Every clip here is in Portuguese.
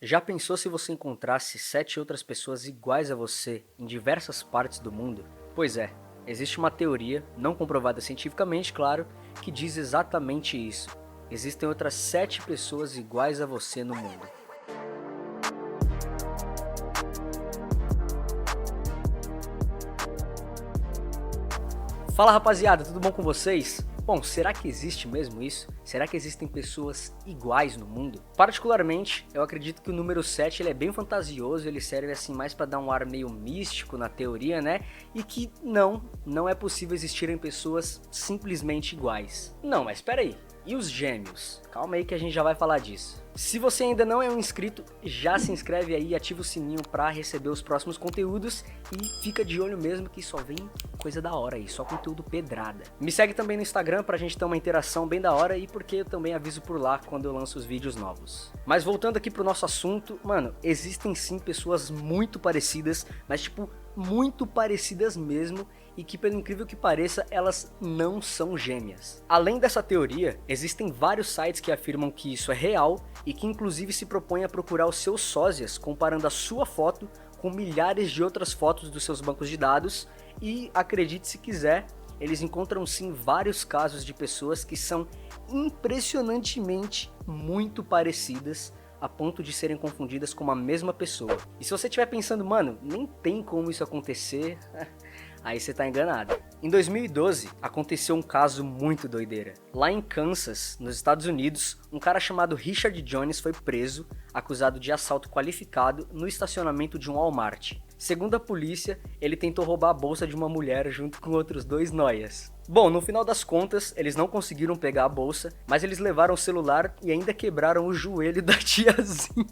Já pensou se você encontrasse 7 outras pessoas iguais a você em diversas partes do mundo? Pois é, existe uma teoria, não comprovada cientificamente, claro, que diz exatamente isso. Existem outras 7 pessoas iguais a você no mundo. Fala rapaziada, tudo bom com vocês? Bom, será que existe mesmo isso? Será que existem pessoas iguais no mundo? Particularmente, eu acredito que o número 7 ele é bem fantasioso, ele serve assim mais para dar um ar meio místico na teoria, né? E que não é possível existirem pessoas simplesmente iguais. Não, mas espera aí. E os gêmeos? Calma aí que a gente já vai falar disso. Se você ainda não é um inscrito, já se inscreve aí e ativa o sininho para receber os próximos conteúdos e fica de olho mesmo que só vem coisa da hora aí, só conteúdo pedrada. Me segue também no Instagram pra gente ter uma interação bem da hora e porque eu também aviso por lá quando eu lanço os vídeos novos. Mas voltando aqui pro nosso assunto, mano, existem sim pessoas muito parecidas, mas tipo, muito parecidas mesmo, e que pelo incrível que pareça, elas não são gêmeas. Além dessa teoria, existem vários sites que afirmam que isso é real e que inclusive se propõem a procurar os seus sósias comparando a sua foto com milhares de outras fotos dos seus bancos de dados e, acredite se quiser, eles encontram sim vários casos de pessoas que são impressionantemente muito parecidas a ponto de serem confundidas com a mesma pessoa. E se você estiver pensando, mano, nem tem como isso acontecer, aí você tá enganado. Em 2012, aconteceu um caso muito doideira. Lá em Kansas, nos Estados Unidos, um cara chamado Richard Jones foi preso, acusado de assalto qualificado no estacionamento de um Walmart. Segundo a polícia, ele tentou roubar a bolsa de uma mulher junto com outros 2 noias. Bom, no final das contas, eles não conseguiram pegar a bolsa, mas eles levaram o celular e ainda quebraram o joelho da tiazinha.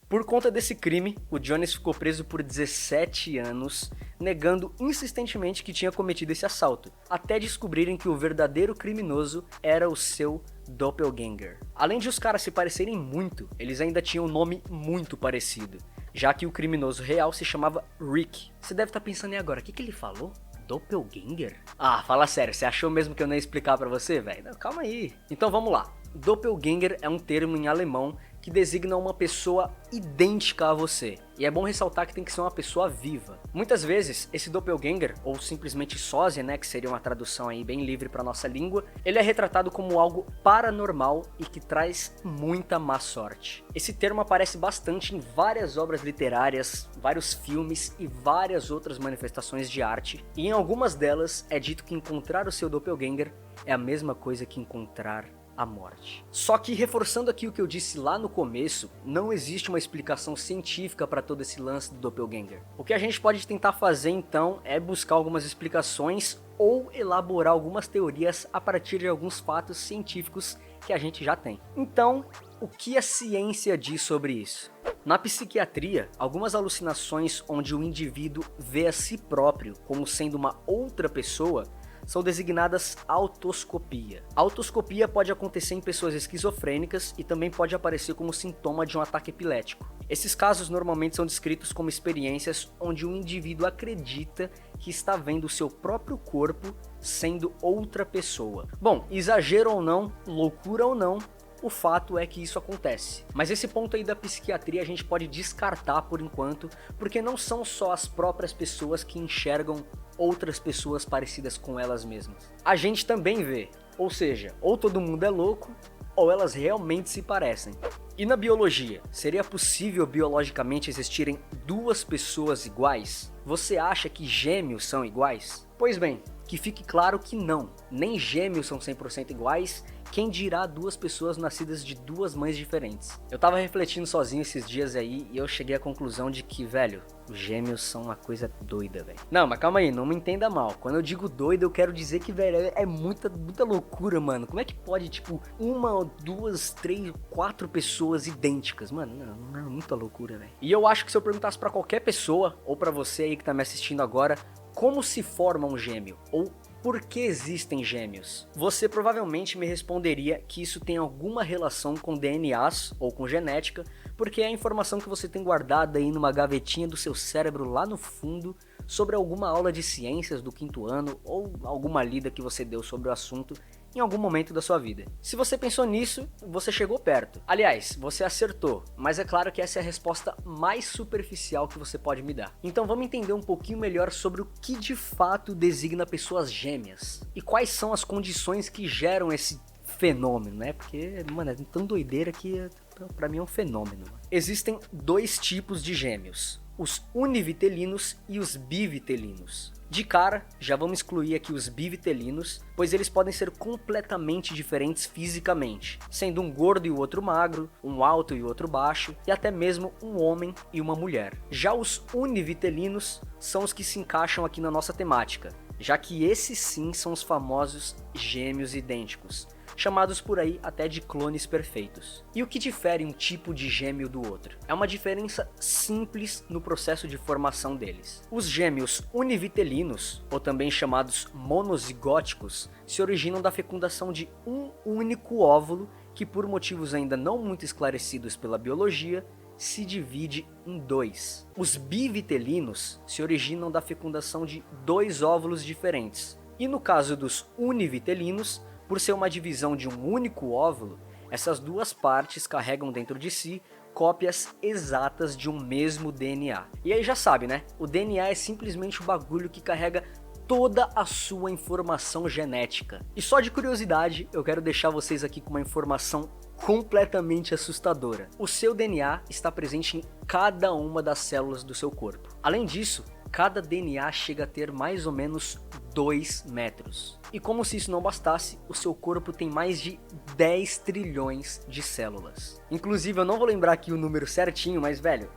Por conta desse crime, o Jones ficou preso por 17 anos, negando insistentemente que tinha cometido esse assalto, até descobrirem que o verdadeiro criminoso era o seu doppelganger. Além de os caras se parecerem muito, eles ainda tinham um nome muito parecido, já que o criminoso real se chamava Rick. Você deve estar pensando, e agora, o que ele falou? Doppelganger? Ah, fala sério, você achou mesmo que eu não ia explicar pra você, velho? Calma aí. Então vamos lá. Doppelganger é um termo em alemão que designa uma pessoa idêntica a você. E é bom ressaltar que tem que ser uma pessoa viva. Muitas vezes, esse doppelganger, ou simplesmente sósia, né, que seria uma tradução aí bem livre para nossa língua, ele é retratado como algo paranormal e que traz muita má sorte. Esse termo aparece bastante em várias obras literárias, vários filmes e várias outras manifestações de arte, e em algumas delas é dito que encontrar o seu doppelganger é a mesma coisa que encontrar a morte. Só que, reforçando aqui o que eu disse lá no começo, não existe uma explicação científica para todo esse lance do doppelganger. O que a gente pode tentar fazer então é buscar algumas explicações ou elaborar algumas teorias a partir de alguns fatos científicos que a gente já tem. Então, o que a ciência diz sobre isso? Na psiquiatria, algumas alucinações onde o indivíduo vê a si próprio como sendo uma outra pessoa são designadas autoscopia. A autoscopia pode acontecer em pessoas esquizofrênicas e também pode aparecer como sintoma de um ataque epilético. Esses casos normalmente são descritos como experiências onde o indivíduo acredita que está vendo o seu próprio corpo sendo outra pessoa. Bom, exagero ou não, loucura ou não, o fato é que isso acontece. Mas esse ponto aí da psiquiatria a gente pode descartar por enquanto, porque não são só as próprias pessoas que enxergam outras pessoas parecidas com elas mesmas. A gente também vê, ou seja, ou todo mundo é louco, ou elas realmente se parecem. E na biologia, seria possível biologicamente existirem 2 pessoas iguais? Você acha que gêmeos são iguais? Pois bem, que fique claro que não, nem gêmeos são 100% iguais, quem dirá 2 pessoas nascidas de 2 mães diferentes. Eu tava refletindo sozinho esses dias aí e eu cheguei à conclusão de que, velho, os gêmeos são uma coisa doida, velho. Não, mas calma aí, não me entenda mal. Quando eu digo doido, eu quero dizer que, velho, é muita loucura, mano. Como é que pode, tipo, 1, 2, 3, 4 pessoas idênticas? Mano, não, é muita loucura, velho. E eu acho que se eu perguntasse pra qualquer pessoa, ou pra você aí que tá me assistindo agora, como se forma um gêmeo? Ou por que existem gêmeos? Você provavelmente me responderia que isso tem alguma relação com DNAs ou com genética, porque é a informação que você tem guardada aí numa gavetinha do seu cérebro lá no fundo sobre alguma aula de ciências do 5º ano ou alguma lida que você deu sobre o assunto em algum momento da sua vida. Se você pensou nisso, você chegou perto. Aliás, você acertou, mas é claro que essa é a resposta mais superficial que você pode me dar. Então vamos entender um pouquinho melhor sobre o que de fato designa pessoas gêmeas e quais são as condições que geram esse fenômeno, né? Porque, mano, é tão doideira que pra mim é um fenômeno. Existem dois tipos de gêmeos: os univitelinos e os bivitelinos. De cara, já vamos excluir aqui os bivitelinos, pois eles podem ser completamente diferentes fisicamente, sendo um gordo e o outro magro, um alto e o outro baixo, e até mesmo um homem e uma mulher. Já os univitelinos são os que se encaixam aqui na nossa temática, já que esses sim são os famosos gêmeos idênticos, chamados por aí até de clones perfeitos. E o que difere um tipo de gêmeo do outro? É uma diferença simples no processo de formação deles. Os gêmeos univitelinos, ou também chamados monozigóticos, se originam da fecundação de um único óvulo que, por motivos ainda não muito esclarecidos pela biologia, se divide em dois. Os bivitelinos se originam da fecundação de dois óvulos diferentes. E no caso dos univitelinos, por ser uma divisão de um único óvulo, essas duas partes carregam dentro de si cópias exatas de um mesmo DNA. E aí já sabe, né? O DNA é simplesmente o bagulho que carrega toda a sua informação genética. E só de curiosidade, eu quero deixar vocês aqui com uma informação completamente assustadora. O seu DNA está presente em cada uma das células do seu corpo. Além disso, cada DNA chega a ter mais ou menos 2 metros. E como se isso não bastasse, o seu corpo tem mais de 10 trilhões de células. Inclusive, eu não vou lembrar aqui o número certinho, mas velho,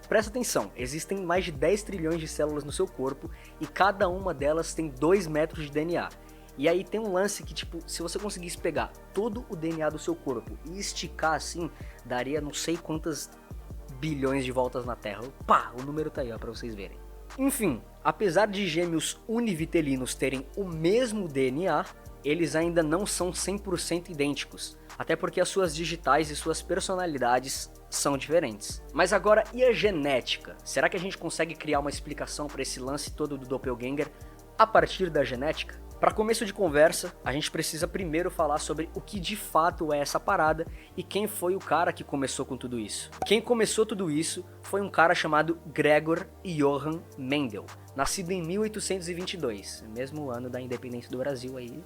presta atenção, existem mais de 10 trilhões de células no seu corpo e cada uma delas tem 2 metros de DNA. E aí tem um lance que, tipo, se você conseguisse pegar todo o DNA do seu corpo e esticar assim, daria não sei quantas bilhões de voltas na Terra. Pá, o número tá aí, ó, pra vocês verem. Enfim, apesar de gêmeos univitelinos terem o mesmo DNA, eles ainda não são 100% idênticos, até porque as suas digitais e suas personalidades são diferentes. Mas agora, e a genética? Será que a gente consegue criar uma explicação para esse lance todo do doppelganger a partir da genética? Para começo de conversa, a gente precisa primeiro falar sobre o que de fato é essa parada e quem foi o cara que começou com tudo isso. Quem começou tudo isso foi um cara chamado Gregor Johann Mendel, nascido em 1822, mesmo ano da independência do Brasil aí.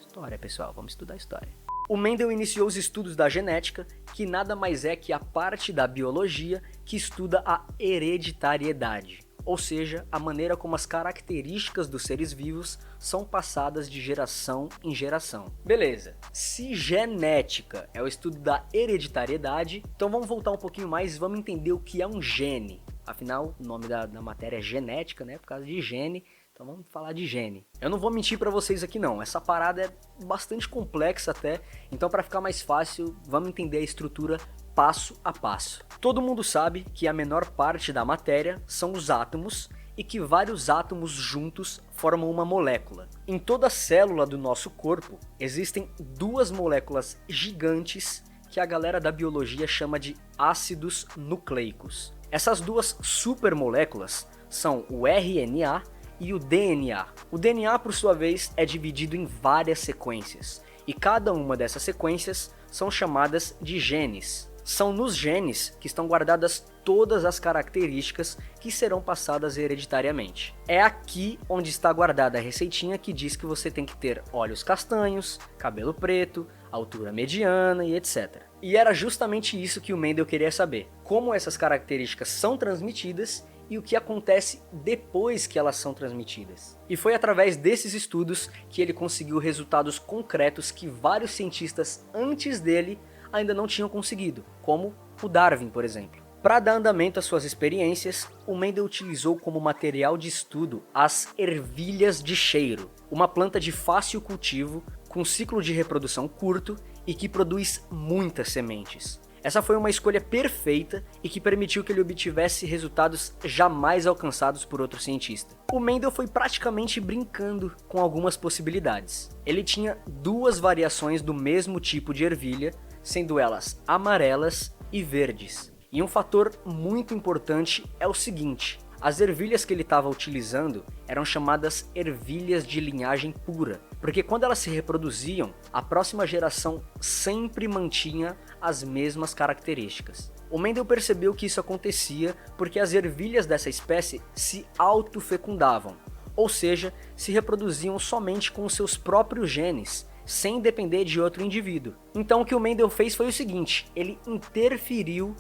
História, pessoal, vamos estudar história. O Mendel iniciou os estudos da genética, que nada mais é que a parte da biologia que estuda a hereditariedade, ou seja, a maneira como as características dos seres vivos são passadas de geração em geração. Beleza, se genética é o estudo da hereditariedade, então vamos voltar um pouquinho mais e vamos entender o que é um gene. Afinal, o nome da matéria é genética, né, por causa de gene, então vamos falar de gene. Eu não vou mentir pra vocês aqui não, essa parada é bastante complexa até, então para ficar mais fácil, vamos entender a estrutura passo a passo. Todo mundo sabe que a menor parte da matéria são os átomos e que vários átomos juntos formam uma molécula. Em toda célula do nosso corpo existem duas moléculas gigantes que a galera da biologia chama de ácidos nucleicos. Essas duas supermoléculas são o RNA e o DNA. O DNA, por sua vez, é dividido em várias sequências e cada uma dessas sequências são chamadas de genes. São nos genes que estão guardadas todas as características que serão passadas hereditariamente. É aqui onde está guardada a receitinha que diz que você tem que ter olhos castanhos, cabelo preto, altura mediana e etc. E era justamente isso que o Mendel queria saber: como essas características são transmitidas e o que acontece depois que elas são transmitidas. E foi através desses estudos que ele conseguiu resultados concretos que vários cientistas antes dele ainda não tinham conseguido, como o Darwin, por exemplo. Para dar andamento às suas experiências, o Mendel utilizou como material de estudo as ervilhas de cheiro, uma planta de fácil cultivo, com ciclo de reprodução curto e que produz muitas sementes. Essa foi uma escolha perfeita e que permitiu que ele obtivesse resultados jamais alcançados por outro cientista. O Mendel foi praticamente brincando com algumas possibilidades. Ele tinha duas variações do mesmo tipo de ervilha, sendo elas amarelas e verdes. E um fator muito importante é o seguinte: As ervilhas que ele estava utilizando eram chamadas ervilhas de linhagem pura, porque quando elas se reproduziam, a próxima geração sempre mantinha as mesmas características. O Mendel percebeu que isso acontecia porque as ervilhas dessa espécie se autofecundavam, ou seja, se reproduziam somente com seus próprios genes, sem depender de outro indivíduo. Então o que o Mendel fez foi o seguinte, ele interferiu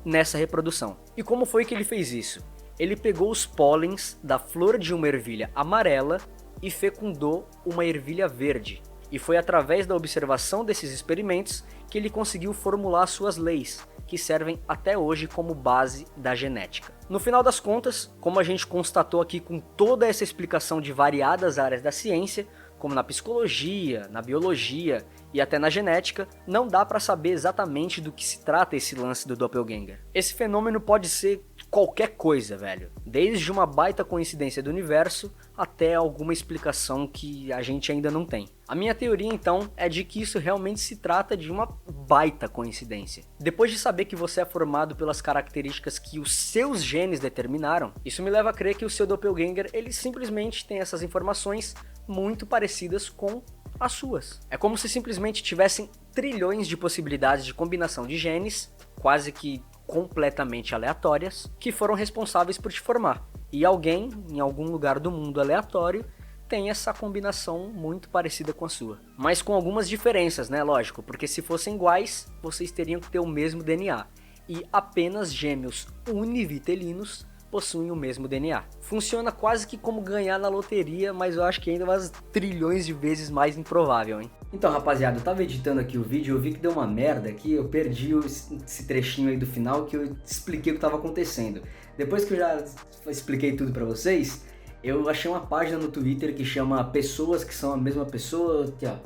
nessa reprodução. E como foi que ele fez isso? Ele pegou os pólens da flor de uma ervilha amarela e fecundou uma ervilha verde. E foi através da observação desses experimentos que ele conseguiu formular suas leis, que servem até hoje como base da genética. No final das contas, como a gente constatou aqui com toda essa explicação de variadas áreas da ciência, como na psicologia, na biologia e até na genética, não dá para saber exatamente do que se trata esse lance do doppelganger. Esse fenômeno pode ser qualquer coisa, velho. Desde uma baita coincidência do universo até alguma explicação que a gente ainda não tem. A minha teoria, então, é de que isso realmente se trata de uma baita coincidência. Depois de saber que você é formado pelas características que os seus genes determinaram, isso me leva a crer que o seu doppelganger, ele simplesmente tem essas informações muito parecidas com as suas. É como se simplesmente tivessem trilhões de possibilidades de combinação de genes, quase que completamente aleatórias, que foram responsáveis por te formar. E alguém, em algum lugar do mundo aleatório, tem essa combinação muito parecida com a sua. Mas com algumas diferenças, né? Lógico, porque se fossem iguais, vocês teriam que ter o mesmo DNA. E apenas gêmeos univitelinos possuem o mesmo DNA. Funciona quase que como ganhar na loteria, mas eu acho que ainda umas trilhões de vezes mais improvável, hein? Então, rapaziada, eu tava editando aqui o vídeo, eu vi que deu uma merda aqui, eu perdi esse trechinho aí do final que eu expliquei o que tava acontecendo. Depois que eu já expliquei tudo pra vocês, eu achei uma página no Twitter que chama Pessoas que são a mesma pessoa, aqui, ó.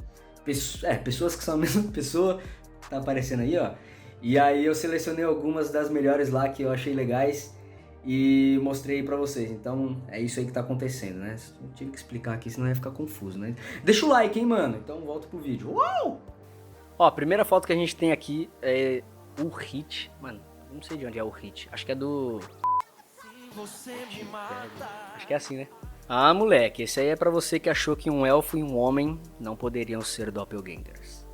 Pessoas que são a mesma pessoa, tá aparecendo aí, ó. E aí eu selecionei algumas das melhores lá que eu achei legais e mostrei pra vocês. Então é isso aí que tá acontecendo, né? Eu tive que explicar aqui, senão ia ficar confuso, né? Deixa o like, hein, mano? Então volto pro vídeo. Uau! Ó, a primeira foto que a gente tem aqui é o Hit. Mano, não sei de onde é o Hit. Acho que é do... Acho que é assim, né? Ah, moleque, esse aí é pra você que achou que um elfo e um homem não poderiam ser doppelgangers.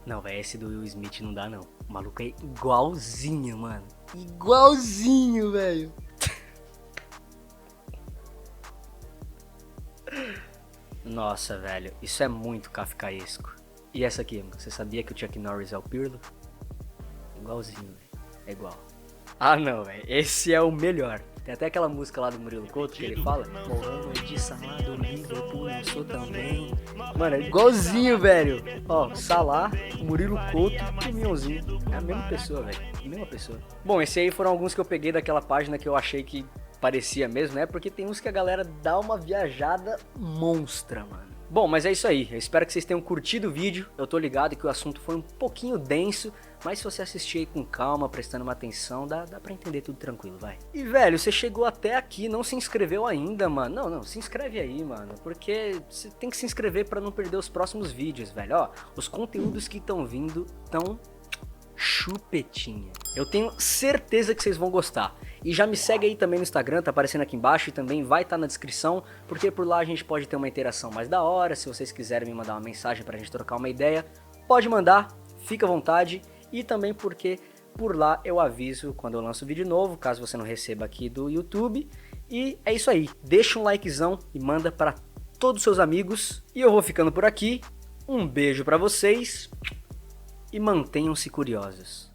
Não, velho, esse do Will Smith não dá, não. O maluco é igualzinho, mano. Igualzinho, velho. Nossa, velho, isso é muito kafkaesco. E essa aqui, mano, você sabia que o Chuck Norris é o Pirlo? Igualzinho, velho. É igual. Ah, não, velho, esse é o melhor. Tem até aquela música lá do Murilo Couto que ele fala: morramos de Salah do Liverpool, não sou também. Mano, é igualzinho, velho. Ó, Salah, Murilo Couto e o Mionzinho. É a mesma pessoa, velho. A mesma pessoa. Bom, esse aí foram alguns que eu peguei daquela página que eu achei que parecia mesmo, né? Porque tem uns que a galera dá uma viajada monstra, mano. Bom, mas é isso aí. Eu espero que vocês tenham curtido o vídeo. Eu tô ligado que o assunto foi um pouquinho denso, mas se você assistir aí com calma, prestando uma atenção, dá pra entender tudo tranquilo, vai. E, velho, você chegou até aqui, não se inscreveu ainda, mano. Não, se inscreve aí, mano, porque você tem que se inscrever pra não perder os próximos vídeos, velho. Ó, os conteúdos que estão vindo tão chupetinha. Eu tenho certeza que vocês vão gostar. E já me segue aí também no Instagram, tá aparecendo aqui embaixo e também vai estar na descrição, porque por lá a gente pode ter uma interação mais da hora. Se vocês quiserem me mandar uma mensagem pra gente trocar uma ideia, pode mandar, fica à vontade. E também porque por lá eu aviso quando eu lanço vídeo novo, caso você não receba aqui do YouTube. E é isso aí, deixa um likezão e manda para todos os seus amigos. E eu vou ficando por aqui, um beijo pra vocês e mantenham-se curiosos.